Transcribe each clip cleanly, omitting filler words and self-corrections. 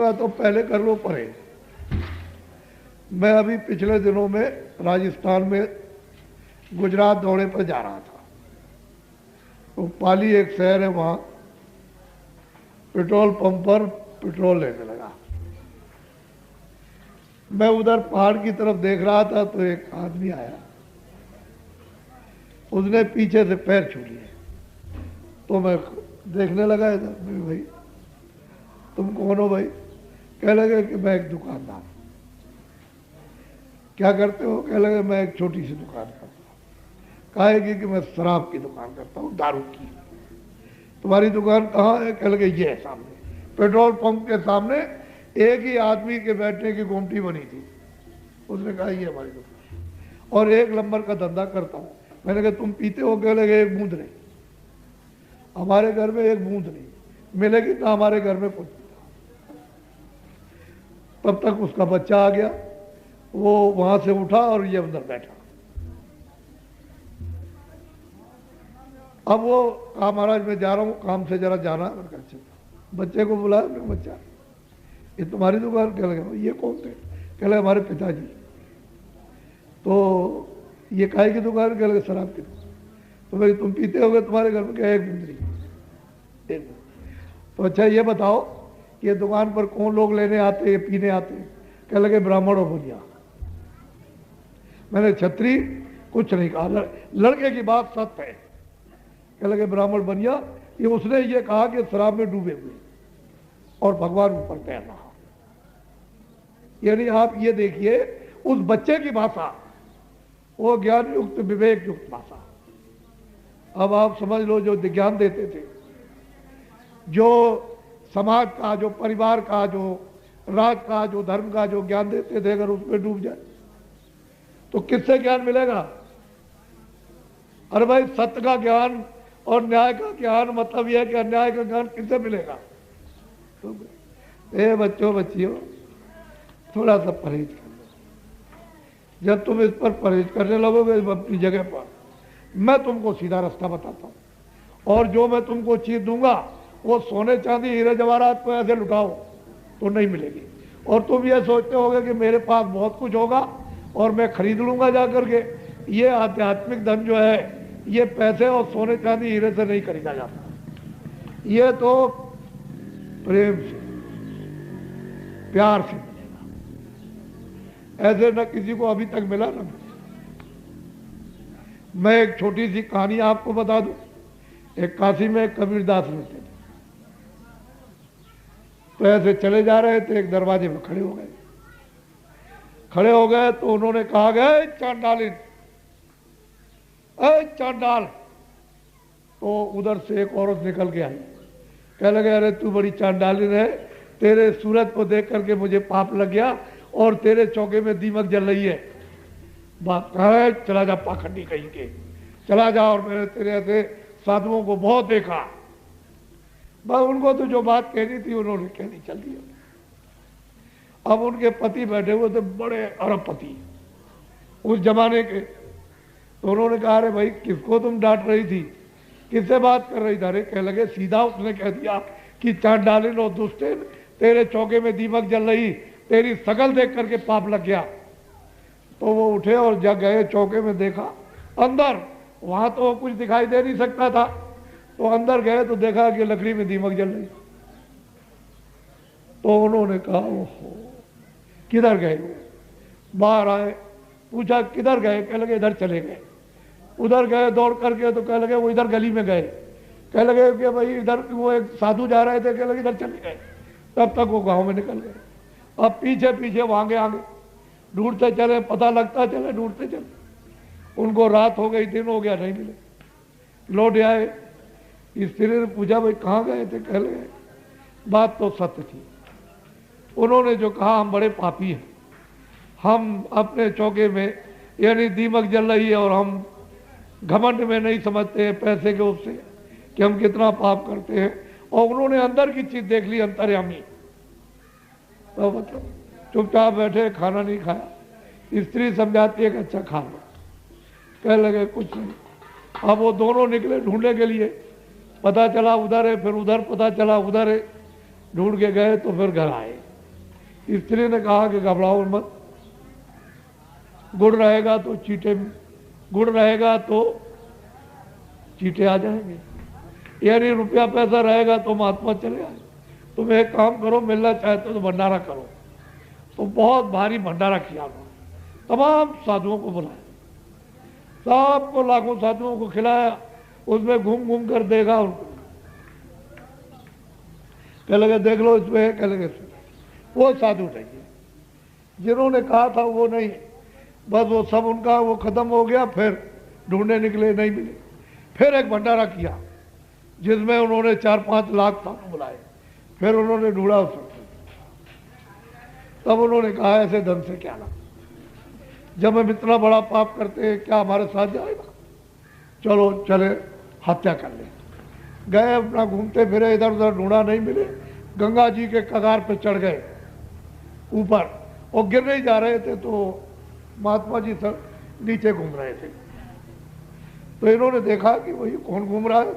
का तो पहले कर लो परहेज। मैं अभी पिछले दिनों में राजस्थान में गुजरात दौरे पर जा रहा था, तो पाली एक शहर है, वहाँ पेट्रोल पंप पर पेट्रोल लेने लगा। मैं उधर पहाड़ की तरफ देख रहा था तो एक आदमी आया, उसने पीछे से पैर छू लिए, तो मैं देखने लगा इधर। भाई तुम कौन हो भाई? कह लगे कि मैं एक दुकानदार। क्या करते हो? कह लगे मैं एक छोटी सी दुकान करता हूँ। कहेगी कि मैं शराब की दुकान करता हूँ, दारू की। तुम्हारी दुकान कहाँ है? कह लगे ये है सामने, पेट्रोल पंप के सामने एक ही आदमी के बैठने की गुमटी बनी थी। उसने कहा ये हमारी दुकान, और 1 नंबर का धंधा करता हूँ। मैंने कहा तुम पीते हो? कह लगे एक बूंद नहीं, हमारे घर में एक बूंद नहीं मिलेगी ना, हमारे घर में कुछ। तब तक उसका बच्चा आ गया, वो वहां से उठा और ये अंदर बैठा। अब वो कहा महाराज मैं जा रहा हूँ, काम से जरा जाना। अच्छा, बच्चे को बुलाया। मैं बच्चा ये तुम्हारी दुकान? कह लगे ये कौन थे? कह लगे हमारे पिताजी। तो ये काहे की दुकान? कह लगे शराब की दुकान। तो भाई तुम पीते होगे, तुम्हारे घर में क्या एक बूंद? तो अच्छा ये बताओ कि ये दुकान पर कौन लोग लेने आते हैं, पीने आते हैं? कह लगे ब्राह्मण और बनिया। मैंने छत्री कुछ नहीं कहा, लड़के की बात सत्य है। कह लगे ब्राह्मण बनिया, ये उसने ये कहा कि शराब में डूबे हुए और भगवान ऊपर तैर रहा। यानी आप ये देखिए उस बच्चे की भाषा, वो ज्ञान युक्त विवेक युक्त भाषा। अब आप समझ लो जो ज्ञान देते थे, जो समाज का, जो परिवार का, जो राज का, जो धर्म का जो ज्ञान देते थे, अगर उसमें डूब जाए तो किससे ज्ञान मिलेगा? अरे भाई सत्य का ज्ञान और न्याय का ज्ञान, मतलब यह है कि अन्याय का ज्ञान किससे मिलेगा? तो बच्चों बच्चियों थोड़ा सा परहेज कर लो। जब तुम इस पर परहेज करने लगोगे अपनी जगह पर, मैं तुमको सीधा रास्ता बताता हूँ, और जो मैं तुमको चीज दूंगा वो सोने चांदी हीरे जवाहरात को ऐसे लुटाओ तो नहीं मिलेगी। और तुम ये सोचते होगे कि मेरे पास बहुत कुछ होगा और मैं खरीद लूंगा जा करके। ये आध्यात्मिक धन जो है, ये पैसे और सोने चांदी हीरे से नहीं खरीदा जाता। ये तो प्रेम से, प्यार से मिलेगा। ऐसे न किसी को अभी तक मिला ना। मैं एक छोटी सी कहानी आपको बता दूं। एक काशी में कबीरदास रहते थे, तो ऐसे चले जा रहे थे, एक दरवाजे में खड़े हो गए तो उन्होंने कहा गया चांडालिन, चांडाल। तो उधर से एक औरत निकल के आई, कह लगे अरे तू बड़ी चांडालिन है, तेरे सूरत को देख करके मुझे पाप लग गया और तेरे चौके में दीमक जल रही है। बात कहा है, चला जा पाखंडी कहीं के, चला जा। और मैंने तेरे ऐसे साधुओं को बहुत देखा। बस उनको तो जो बात कहनी थी उन्होंने कहनी चल दी। अब उनके पति बैठे हुए थे, बड़े अरबपति उस जमाने के। तो उन्होंने कहा अरे भाई किसको तुम डांट रही थी, किससे बात कर रही थी? अरे कह लगे सीधा उसने कह दिया कि चांडालिन और दुष्टेन, तेरे चौके में दीमक जल रही, तेरी शकल देख करके पाप लग गया। तो वो उठे और जग गए, चौके में देखा अंदर, वहां तो कुछ दिखाई दे नहीं सकता था। तो अंदर गए तो देखा कि लकड़ी में दीमक जल रही। तो उन्होंने कहा ओहो किधर गए? बाहर आए, पूछा किधर गए? कह लगे इधर चले गए। उधर गए दौड़ करके, तो कह लगे वो इधर गली में गए। कह लगे कि भाई इधर वो एक साधु जा रहे थे, कह लगे इधर चले गए। तब तक वो गांव में निकल गए। अब पीछे पीछे वो आगे आगे ढूंढते चले, पता लगता चले, ढूंढते चले। उनको रात हो गई, दिन हो गया, नहीं मिले। लौट आए, स्त्री ने पूछा भाई कहाँ गए थे? कह लगे बात तो सत्य थी। उन्होंने जो कहा हम बड़े पापी हैं, हम अपने चौके में यानी दीमक जल रही है और हम घमंड में नहीं समझते हैं पैसे के उससे कि हम कितना पाप करते हैं। और उन्होंने अंदर की चीज देख ली, अंतर्यामी। तो मतलब चुपचाप बैठे, खाना नहीं खाया। स्त्री समझाती है कि अच्छा खा लो। कह लगे कुछ नहीं। अब वो दोनों निकले ढूंढने के लिए, पता चला उधर है, फिर उधर पता चला उधर है, ढूंढ के गए तो फिर घर आए। स्त्री ने कहा कि घबराओ मत, गुड़ रहेगा तो चीटे आ जाएंगे, यानी रुपया पैसा रहेगा तो महात्मा चले आए। तुम एक काम करो, मिलना चाहते हो तो भंडारा करो। तो बहुत भारी भंडारा किया उन्होंने, तमाम साधुओं को बुलाया, सबको लाखों साधुओं को खिलाया, उसमें घूम घूम कर देखा उनको, कह लगे देख लो इसमें, कह लगे वो साधु नहीं है, जिन्होंने कहा था वो नहीं, बस वो सब उनका वो खत्म हो गया। फिर ढूंढने निकले, नहीं मिले। फिर एक भंडारा किया जिसमें उन्होंने 4-5 लाख साधु बुलाए। फिर उन्होंने ढूंढा उसको, तब उन्होंने कहा ऐसे धन से क्या ना, जब हम इतना बड़ा पाप करते हैं क्या हमारे साथ जाएगा, चलो चले हत्या कर ले। गए अपना घूमते फिरे, इधर उधर ढूंढा, नहीं मिले। गंगा जी के कगार पे चढ़ गए ऊपर, और गिरने ही जा रहे थे तो महात्मा जी सब नीचे घूम रहे थे। तो इन्होंने देखा कि वही कौन घूम रहा है,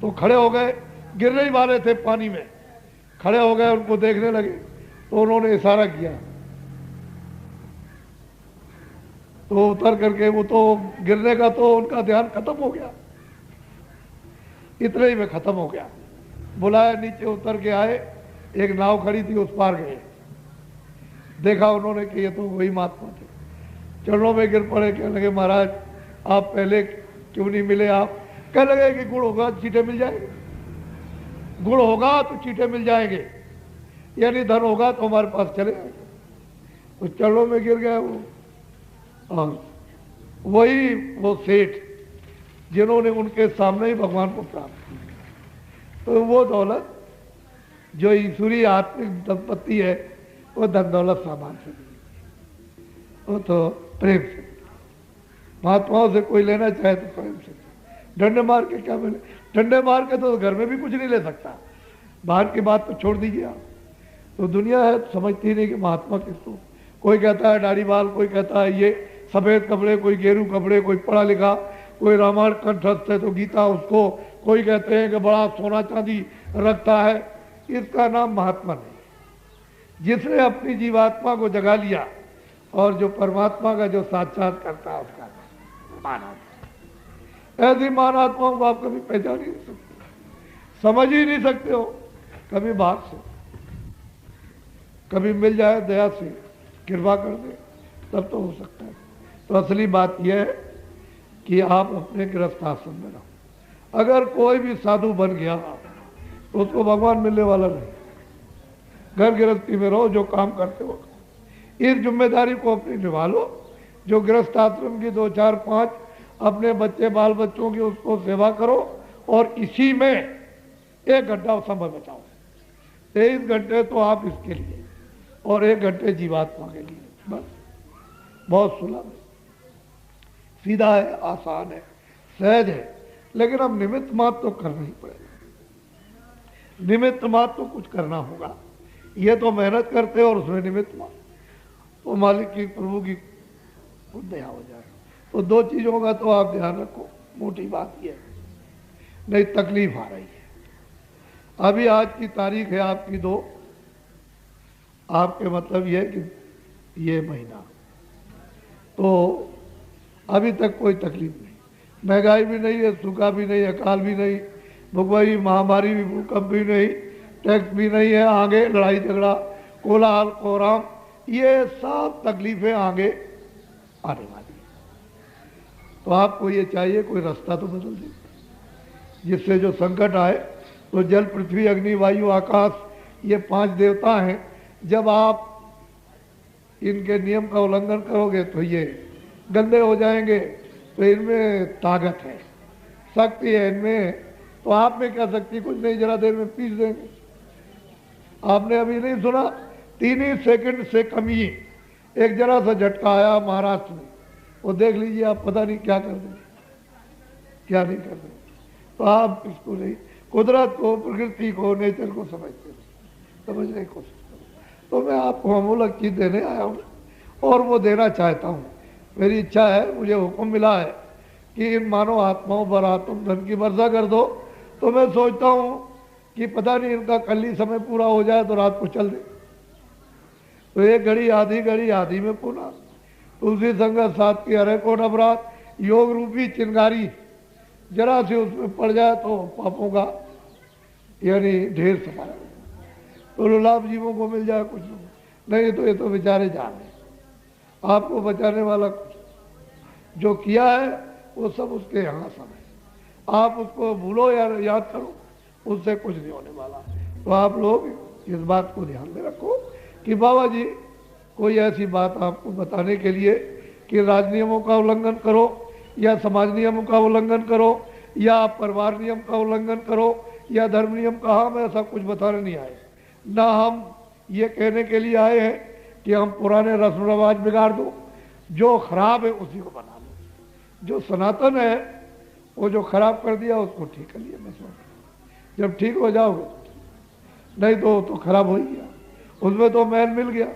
तो खड़े हो गए, गिरने ही वाले थे पानी में, खड़े हो गए, उनको देखने लगे। तो उन्होंने इशारा किया, तो उतर करके वो तो गिरने का तो उनका ध्यान खत्म हो गया, इतने ही में खत्म हो गया। बुलाया, नीचे उतर के आए, एक नाव खड़ी थी उस पार गए, देखा उन्होंने कि ये तो वही महात्मा थे। चरणों में गिर पड़े, कहने लगे महाराज आप पहले क्यों नहीं मिले आप? कह लगे कि गुड़ होगा चीटे मिल जाएंगे, गुड़ होगा तो चीटे मिल जाएंगे, यानी धन होगा तो हमारे पास चले आएंगे। तो चरणों में गिर गया वो, और वही वो सेठ जिन्होंने उनके सामने ही भगवान को प्राप्त किया। तो वो दौलत जो ईश्वरीय आत्मिक संपत्ति है, वो धन दौलत सामान से नहीं, वो तो प्रेम से। महात्माओं से कोई लेना चाहे तो प्रेम से, डंडे मार के क्या मिले? डंडे मार के तो घर में भी कुछ नहीं ले सकता, बाहर की बात तो छोड़ दीजिए आप। तो दुनिया है तो समझती नहीं कि महात्मा किसको, कोई कहता है दाढ़ी बाल, कोई कहता है ये सफ़ेद कपड़े, कोई गेरू कपड़े, कोई पढ़ा लिखा, कोई रामायण कंठस्थ है तो गीता उसको, कोई कहते हैं कि बड़ा सोना चांदी रखता है। इसका नाम महात्मा नहीं, जिसने अपनी जीवात्मा को जगा लिया और जो परमात्मा का जो साक्षात करता है उसका मानात्मा। ऐसी मानात्माओं को आप कभी पहचान ही नहीं सकते, समझ ही नहीं सकते हो। कभी भाग से, कभी मिल जाए दया से, कृपा कर दे, तब तो हो सकता है। तो असली बात यह है कि आप अपने गृहस्थ आश्रम में रहो। अगर कोई भी साधु बन गया तो उसको भगवान मिलने वाला नहीं। घर गृहस्थी में रहो, जो काम करते हो इस जिम्मेदारी को अपनी निभा लो। जो गृहस्थ आश्रम की 2, 4, 5 अपने बच्चे बाल बच्चों की उसको सेवा करो, और इसी में 1 घंटा समय बचाओ। 23 घंटे तो आप इसके लिए और 1 घंटे जीवात्मा के लिए, बस। बहुत सुलभ है, सीधा है, आसान है, सहज है, लेकिन अब निमित्त मात्र तो करना ही पड़ेगा। निमित्त मात्र तो कुछ करना होगा। ये तो मेहनत करते हो और उसमें निमित्त मात्र, तो मालिक की, प्रभु की खुद दया हो जाए। तो 2 चीज़ों का तो आप ध्यान रखो, मोटी बात यह है, नहीं तकलीफ आ रही है। अभी आज की तारीख है आपकी 2, आपके मतलब यह कि ये महीना, तो अभी तक कोई तकलीफ नहीं, महंगाई भी नहीं है, सूखा भी नहीं, अकाल भी नहीं, भुखमरी, महामारी भी, भूकंप भी नहीं, टैक्स भी नहीं है, आगे लड़ाई झगड़ा, कोलाहल, कोहराम, ये सब तकलीफें आगे आने वाली है। तो आपको ये चाहिए कोई रास्ता तो बदल दे, जिससे जो संकट आए, तो जल, पृथ्वी, अग्नि, वायु, आकाश, ये 5 देवता हैं। जब आप इनके नियम का उल्लंघन करोगे तो ये गंदे हो जाएंगे। तो इनमें ताकत है, शक्ति है इनमें, तो आप में क्या शक्ति? कुछ नहीं, जरा देर में पीस देंगे। आपने अभी नहीं सुना, 3 ही सेकंड से कम ही एक जरा सा झटका आया महाराष्ट्र में, वो देख लीजिए आप, पता नहीं क्या कर देंगे, क्या नहीं कर देंगे। तो आप इसको नहीं, कुदरत को, प्रकृति को, नेचर को समझते हैं, समझने की कोशिश करो। तो मैं आपको अमूलक चीज़ देने आया हूँ और वो देना चाहता हूँ। मेरी इच्छा है, मुझे हुक्म मिला है कि इन मानव आत्माओं पर आत्म धन की वर्षा कर दो। तो मैं सोचता हूँ कि पता नहीं इनका कल ही समय पूरा हो जाए तो रात को चल दे, तो एक घड़ी आधी में पुना, तुलसी संगत साथ की हरे को नवरात, योग रूपी चिंगारी जरा से उसमें पड़ जाए तो पापों का यानी ढेर समाया, तो लाभ जीवों को मिल जाए कुछ नहीं तो ये तो बेचारे जा रहे, आपको बचाने वाला कुछ जो किया है वो सब उसके यहाँ सब है, आप उसको भूलो या याद करो, उससे कुछ नहीं होने वाला। तो आप लोग इस बात को ध्यान में रखो कि बाबा जी कोई ऐसी बात आपको बताने के लिए कि राज नियमों का उल्लंघन करो या समाज नियमों का उल्लंघन करो या परिवार नियम का उल्लंघन करो या धर्म नियम का, हम ऐसा कुछ बताने नहीं आए, ना हम ये कहने के लिए आए हैं कि हम पुराने रस्म रवाज बिगाड़ दो, जो खराब है उसी को बना लो, जो सनातन है वो जो खराब कर दिया उसको ठीक कर लिया, बस जब ठीक हो जाओगे नहीं तो खराब हो ही गया, उसमें तो मैल मिल गया,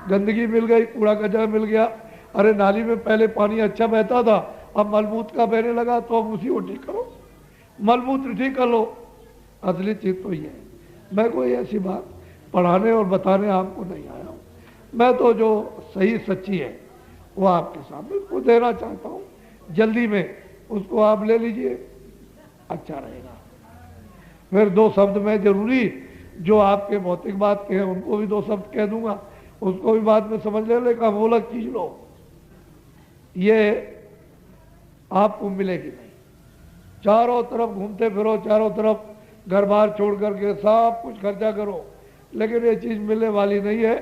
गंदगी मिल गई, कूड़ा कचरा मिल गया। अरे नाली में पहले पानी अच्छा बहता था, अब मलमूत्र का बहने लगा, तो अब उसी को ठीक करो, मलमूत्र ठीक कर लो। असली चीज तो ये है, मैं कोई ऐसी बात पढ़ाने और बताने आपको नहीं आया हूँ, मैं तो जो सही सच्ची है वो आपके सामने उसको देना चाहता हूँ, जल्दी में उसको आप ले लीजिए, अच्छा रहेगा। फिर दो शब्द में जरूरी जो आपके भौतिक बात के हैं उनको भी दो शब्द कह दूंगा, उसको भी बाद में समझ ले, लेकिन वो अलग चीज लो, ये आपको मिलेगी नहीं। चारों तरफ घूमते फिरो, चारों तरफ घर बार छोड़ करके सब कुछ खर्चा करो, लेकिन ये चीज मिलने वाली नहीं है,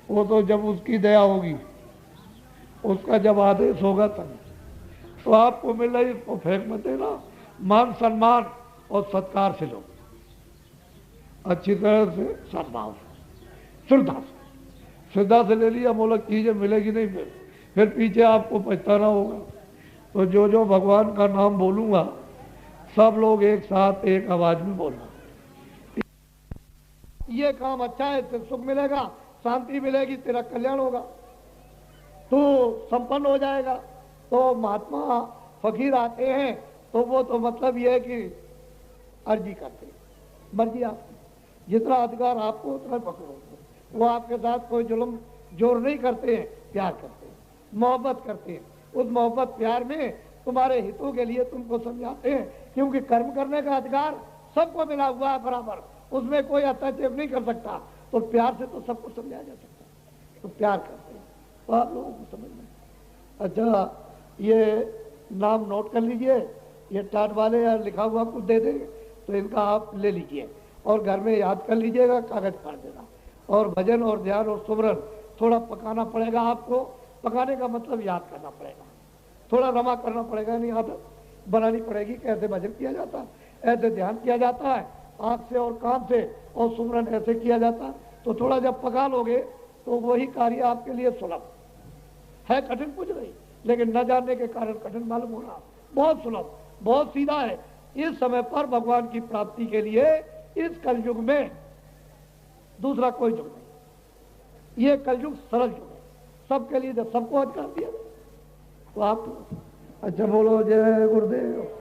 वो तो जब उसकी दया होगी, उसका जब आदेश होगा तब। तो आपको मिल रही इसको फेंक मत देना, मान सम्मान और सत्कार से लो, अच्छी तरह से सद्भाव से, श्रद्धा से ले लिया, मोलक चीजें मिलेगी नहीं, फिर पीछे आपको पछताना होगा। तो जो भगवान का नाम बोलूंगा सब लोग एक साथ एक आवाज में बोलना, ये काम अच्छा है, तेरे सुख मिलेगा, शांति मिलेगी, तेरा कल्याण होगा, तो संपन्न हो जाएगा। तो महात्मा फकीर आते हैं तो वो तो मतलब ये है कि अर्जी करते हैं, मर्जी आपकी, जितना अधिकार आपको उतना पकड़ो, वो आपके साथ कोई जुल्म जोर नहीं करते हैं, प्यार करते हैं, मोहब्बत करते हैं। उस मोहब्बत प्यार में तुम्हारे हितों के लिए तुमको समझाते हैं, क्योंकि कर्म करने का अधिकार सबको मिला हुआ है बराबर, उसमें कोई हस्तक्षेप नहीं कर सकता, तो प्यार से तो सबको समझाया जा सकता है, तो प्यार करते हैं। तो आप लोगों को समझना। अच्छा, ये नाम नोट कर लीजिए, ये टाट वाले या लिखा हुआ कुछ दे देंगे तो इनका आप ले लीजिए और घर में याद कर लीजिएगा, कागज काट देना। और भजन और ध्यान और सुमरन थोड़ा पकाना पड़ेगा आपको, पकाने का मतलब याद करना पड़ेगा, थोड़ा रमा करना पड़ेगा, नहीं आदत बनानी पड़ेगी, कैसे भजन किया जाता है, ऐसे ध्यान किया जाता है, आंख से और कान से, और सुमरन ऐसे किया जाता है। तो थोड़ा जब पका लोगे तो वही कार्य आपके लिए सुलभ है, कठिन कुछ नहीं, लेकिन न जानने के कारण कठिन मालूम हो रहा, बहुत सुलभ, बहुत सीधा है। इस समय पर भगवान की प्राप्ति के लिए इस कलयुग में दूसरा कोई युग नहीं, ये कलयुग सरल युग है, सबके लिए, सबको अधिकार दिया। तो आप अच्छा बोलो, जय गुरुदेव।